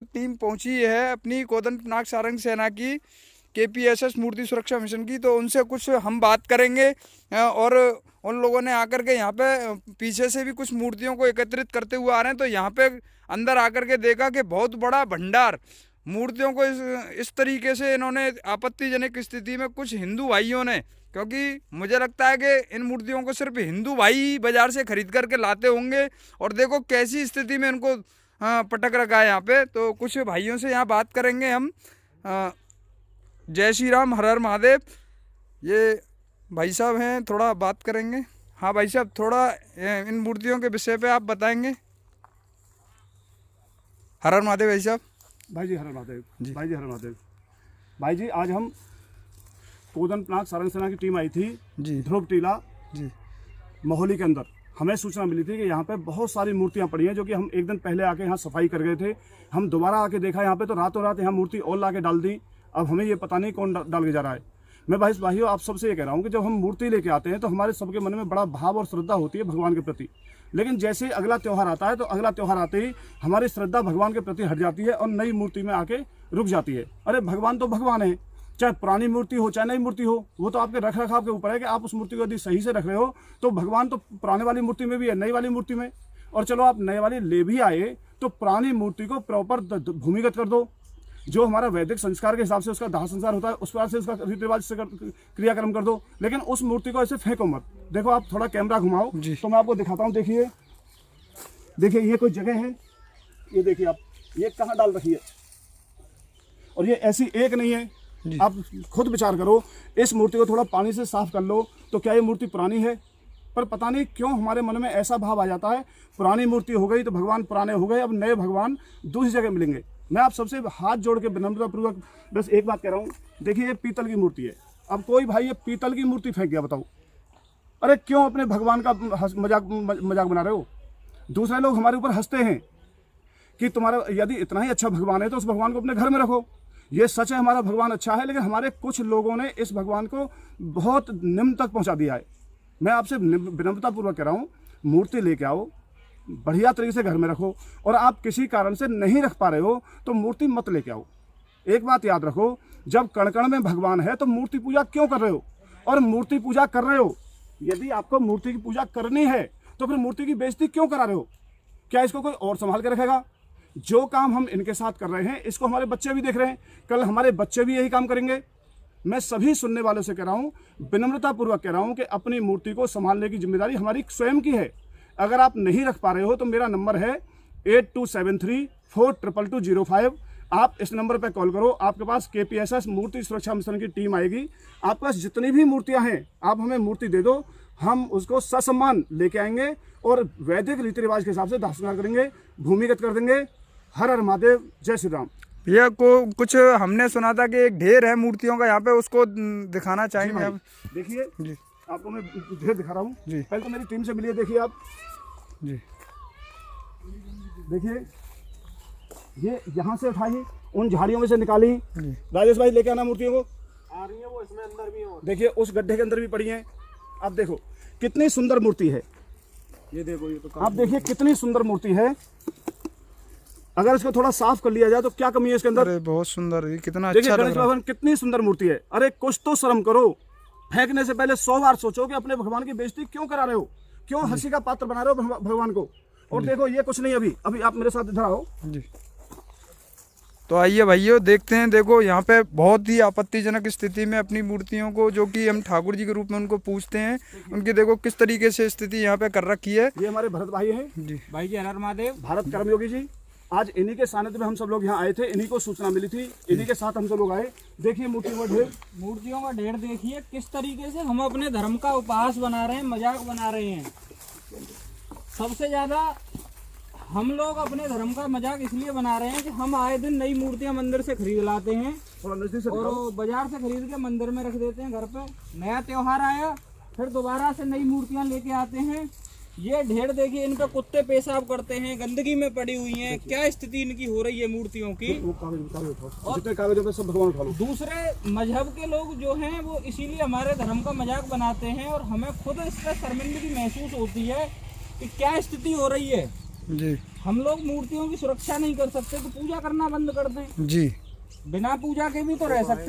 Team पहुंची है अपनी कोदन पिनाक सारंग सेना की KPSS मूर्ति सुरक्षा मिशन की, तो उनसे कुछ हम बात करेंगे। और उन लोगों ने आकर के यहाँ पे पीछे से भी कुछ मूर्तियों को एकत्रित करते हुए आ रहे हैं, तो यहाँ पे अंदर आकर के देखा कि बहुत बड़ा भंडार मूर्तियों को इस तरीके से इन्होंने आपत्तिजनक स्थिति में कुछ हिंदू भाइयों ने, क्योंकि मुझे लगता है कि इन मूर्तियों को सिर्फ हिंदू भाई बाजार से खरीद करके लाते होंगे, और देखो कैसी स्थिति में इनको पटक रखा है यहाँ पे। तो कुछ भाइयों से यहाँ बात करेंगे हम। जय श्री राम, हर हर महादेव। ये भाई साहब हैं, थोड़ा बात करेंगे। हाँ भाई साहब, थोड़ा इन मूर्तियों के विषय पे आप बताएंगे। हर हर महादेव भाई साहब। भाई जी हर हर महादेव जी। भाई जी हर हर महादेव। भाई जी आज हम कोदन पिनाक सारंग सेना की टीम आई थी जी ध्रुव टीला जी मोहाली के अंदर। हमें सूचना मिली थी कि यहाँ पे बहुत सारी मूर्तियाँ पड़ी हैं, जो कि हम एक दिन पहले आके यहाँ सफाई कर गए थे। हम दोबारा आके देखा यहाँ पे, तो रातों रात यहाँ मूर्ति और ला के डाल दी। अब हमें ये पता नहीं कौन डाल के जा रहा है। मैं भाइयों आप सबसे ये कह रहा हूँ कि जब हम मूर्ति लेके आते हैं तो हमारे सबके मन में बड़ा भाव और श्रद्धा होती है भगवान के प्रति, लेकिन जैसे अगला त्यौहार आता है तो अगला त्यौहार आते ही हमारी श्रद्धा भगवान के प्रति हट जाती है और नई मूर्ति में आके रुक जाती है। अरे भगवान तो भगवान है, चाहे पुरानी मूर्ति हो चाहे नई मूर्ति हो, वो तो आपके रख रखाव के ऊपर है कि आप उस मूर्ति को यदि सही से रख रहे हो। तो भगवान तो पुराने वाली मूर्ति में भी है, नई वाली मूर्ति में। और चलो आप नए वाली ले भी आए तो पुरानी मूर्ति को प्रॉपर भूमिगत कर दो, जो हमारा वैदिक संस्कार के हिसाब से उसका दाह संस्कार होता है उस प्रकार से उसका रीति रिवाज से क्रियाक्रम कर दो, लेकिन उस मूर्ति को ऐसे फेंको मत। देखो आप थोड़ा कैमरा घुमाओ तो मैं आपको दिखाता हूँ। देखिए देखिए ये कोई जगह है, ये देखिए आप ये कहाँ डाल रखी है, और ये ऐसी एक नहीं है। आप खुद विचार करो, इस मूर्ति को थोड़ा पानी से साफ कर लो तो क्या ये मूर्ति पुरानी है? पर पता नहीं क्यों हमारे मन में ऐसा भाव आ जाता है, पुरानी मूर्ति हो गई तो भगवान पुराने हो गए, अब नए भगवान दूसरी जगह मिलेंगे। मैं आप सबसे हाथ जोड़ के विनम्रतापूर्वक बस एक बात कह रहा हूँ। देखिए ये पीतल की मूर्ति है, अब कोई भाई ये पीतल की मूर्ति फेंक गया, बताओ अरे क्यों अपने भगवान का मजाक बना रहे हो? दूसरे लोग हमारे ऊपर हंसते हैं कि तुम्हारा यदि इतना ही अच्छा भगवान है तो उस भगवान को अपने घर में रखो। ये सच है, हमारा भगवान अच्छा है, लेकिन हमारे कुछ लोगों ने इस भगवान को बहुत निम्न तक पहुंचा दिया है। मैं आपसे विनम्रतापूर्वक कह रहा हूँ, मूर्ति लेके आओ, बढ़िया तरीके से घर में रखो, और आप किसी कारण से नहीं रख पा रहे हो तो मूर्ति मत लेके आओ। एक बात याद रखो, जब कण कण में भगवान है तो मूर्ति पूजा क्यों कर रहे हो? और मूर्ति पूजा कर रहे हो, यदि आपको मूर्ति की पूजा करनी है तो फिर मूर्ति की बेइज्जती क्यों करा रहे हो? क्या इसको कोई और संभाल के रखेगा? जो काम हम इनके साथ कर रहे हैं इसको हमारे बच्चे भी देख रहे हैं, कल हमारे बच्चे भी यही काम करेंगे। मैं सभी सुनने वालों से कह रहा हूँ, विनम्रतापूर्वक कह रहा हूँ कि अपनी मूर्ति को संभालने की जिम्मेदारी हमारी स्वयं की है। अगर आप नहीं रख पा रहे हो तो मेरा नंबर है 8273422205। आप इस नंबर पर कॉल करो, आपके पास KPSS मूर्ति सुरक्षा मिशन की टीम आएगी। आपके पास जितनी भी मूर्तियां हैं आप हमें मूर्ति दे दो, हम उसको ससम्मान लेके आएंगे और वैदिक रीति रिवाज के हिसाब से दाह संस्कार करेंगे, भूमिगत कर देंगे। हर हर महादेव, जय श्री राम। भैया को कुछ हमने सुना था कि एक ढेर है मूर्तियों का यहाँ पे, उसको दिखाना चाहेंगे हम। देखिए जी, आपको मैं ढेर दिखा रहा हूँ जी। पहले तो मेरी टीम से मिलिए, देखिए आप जी, देखिए ये यहाँ से उठाई, उन झाड़ियों में से निकाली। राजेश भाई लेके आना मूर्तियों को, आ रही है वो, इसमें अंदर भी हो। देखिए उस गड्ढे के अंदर भी पड़ी हैं। आप देखो कितनी सुंदर मूर्ति है, ये देखो, ये तो आप देखिए कितनी सुंदर मूर्ति है। अगर इसको थोड़ा साफ कर लिया जाए तो क्या कमी है इसके अंदर? अरे बहुत सुंदर, ये कितना देखिए अच्छा गणेश भगवान कितनी सुंदर मूर्ति है। अरे कुछ तो शर्म करो, फेंकने से पहले 100 बार सोचो कि अपने भगवान की बेइज्जती क्यों करा रहे हो, क्यों हंसी का पात्र बना रहे हो भगवान को। और देखो ये कुछ नहीं, अभी आप मेरे साथ इधर आओ जी। तो आइए भाइयों देखते हैं। देखो यहाँ पे बहुत ही आपत्तिजनक स्थिति में अपनी मूर्तियों को, जो कि हम ठाकुर जी के रूप में उनको पूजते हैं, उनकी देखो किस तरीके से स्थिति यहाँ पे कर रखी है। ये हमारे भरत भाई हैं जी, भाई जी हर हर महादेव। भारत कर्मयोगी जी, आज इन्हीं के सानिध्य में हम सब लोग यहाँ आए थे, इन्हीं को सूचना मिली थी, इन्हीं के साथ हम सब लोग आए। देखिए मूर्तियों का ढेर देखिए किस तरीके से हम अपने धर्म का उपहास बना रहे हैं, मजाक बना रहे हैं। सबसे ज्यादा हम लोग अपने धर्म का मजाक इसलिए बना रहे हैं कि हम आए दिन नई मूर्तियां मंदिर से खरीद लाते हैं और बाजार से खरीद के मंदिर में रख देते हैं। घर पे नया त्योहार आया फिर दोबारा से नई मूर्तियां लेके आते हैं। ये ढेर देखिए, इन पे कुत्ते पेशाब करते हैं, गंदगी में पड़ी हुई हैं। क्या स्थिति इनकी हो रही है मूर्तियों की। और सब भगवान उठा लो। दूसरे मजहब के लोग जो हैं वो इसीलिए हमारे धर्म का मजाक बनाते हैं और हमें खुद इस पर शर्मिंदगी महसूस होती है कि क्या स्थिति हो रही है। जी हम लोग मूर्तियों की सुरक्षा नहीं कर सकते तो पूजा करना बंद कर दें। जी बिना पूजा के भी तो रह सकते